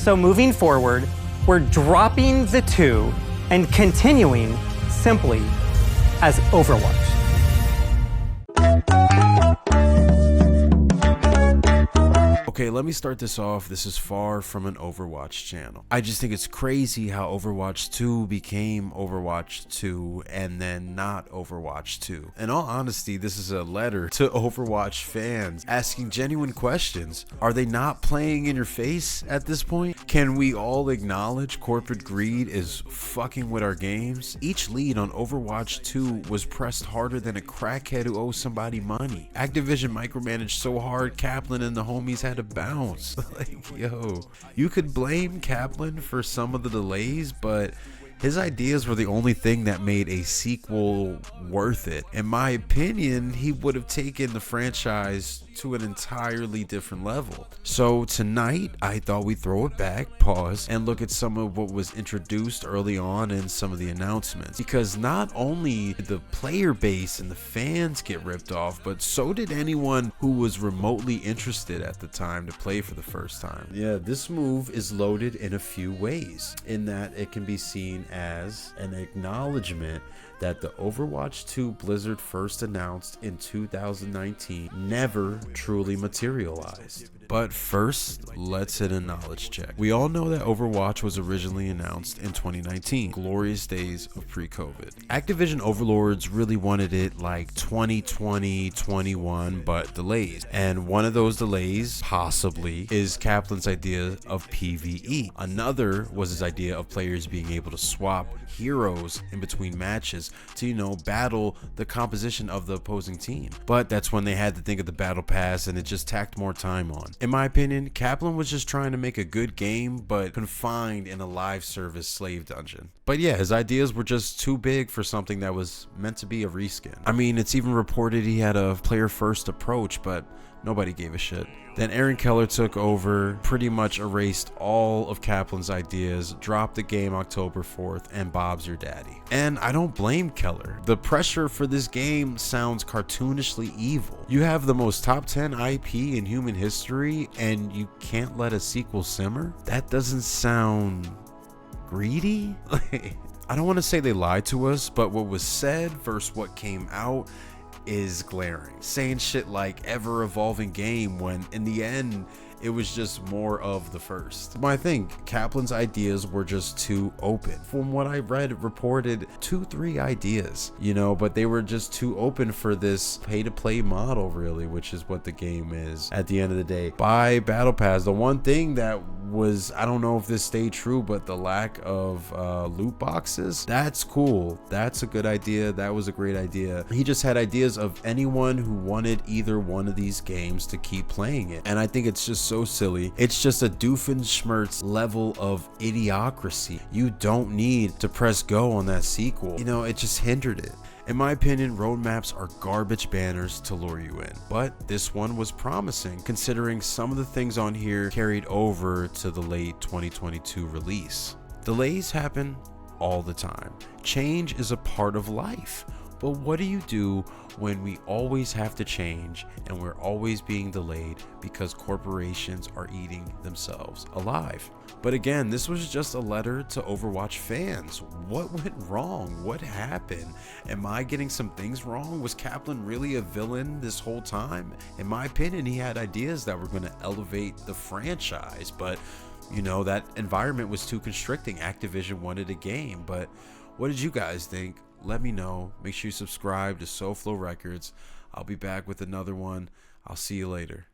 So moving forward, we're dropping the 2 and continuing simply as Overwatch. Okay, let me start this off. This is far from an Overwatch channel. I just think it's crazy how Overwatch 2 became Overwatch 2 and then not Overwatch 2. In all honesty, this is a letter to Overwatch fans asking genuine questions. Are they not playing in your face at this point? Can we all acknowledge corporate greed is fucking with our games? Each lead on Overwatch 2 was pressed harder than a crackhead who owes somebody money. Activision micromanaged so hard, Kaplan and the homies had to bounce. Like, yo, you could blame Kaplan for some of the delays, but his ideas were the only thing that made a sequel worth it. In my opinion, he would have taken the franchise to an entirely different level. So tonight, I thought we'd throw it back, pause, and look at some of what was introduced early on in some of the announcements. Because not only did the player base and the fans get ripped off, but so did anyone who was remotely interested at the time to play for the first time. Yeah, this move is loaded in a few ways, in that it can be seen as an acknowledgement that the Overwatch 2 Blizzard first announced in 2019 never truly materialized. But first, let's hit a knowledge check. We all know that Overwatch was originally announced in 2019, glorious days of pre-COVID. Activision overlords really wanted it like 2020, 21, but delays. And one of those delays, possibly, is Kaplan's idea of PvE. Another was his idea of players being able to swap heroes in between matches to, you know, battle the composition of the opposing team. But that's when they had to think of the battle pass, and it just tacked more time on. In my opinion, Kaplan was just trying to make a good game, but confined in a live service slave dungeon. But yeah, his ideas were just too big for something that was meant to be a reskin. I mean, it's even reported he had a player first approach, but nobody gave a shit. Then Aaron Keller took over, pretty much erased all of Kaplan's ideas, dropped the game October 4th, and Bob's your daddy. And I don't blame Keller. The pressure for this game sounds cartoonishly evil. You have the most top 10 IP in human history, and you can't let a sequel simmer? That doesn't sound greedy? I don't want to say they lied to us, but what was said versus what came out is glaring. Saying shit like ever evolving game when in the end it was just more of the first. But I think Kaplan's ideas were just too open. From what I read, it reported 2-3 ideas, you know, but they were just too open for this pay-to-play model, really, which is what the game is at the end of the day. Buy battle pass. The one thing that was, I don't know if this stayed true, but the lack of loot boxes, that's cool. That's a good idea. That was a great idea. He just had ideas of anyone who wanted either one of these games to keep playing it, and I think it's just so silly. It's just a Doofenshmirtz level of idiocracy. You don't need to press go on that sequel. You know, it just hindered it. In my opinion, roadmaps are garbage banners to lure you in, but this one was promising considering some of the things on here carried over to the late 2022 release. Delays happen all the time. Change is a part of life. But what do you do when we always have to change and we're always being delayed because corporations are eating themselves alive? But again, this was just a letter to Overwatch fans. What went wrong? What happened? Am I getting some things wrong? Was Kaplan really a villain this whole time? In my opinion, he had ideas that were going to elevate the franchise, but you know, that environment was too constricting. Activision wanted a game, but what did you guys think? Let me know. Make sure you subscribe to SoFlo Records. I'll be back with another one. I'll see you later.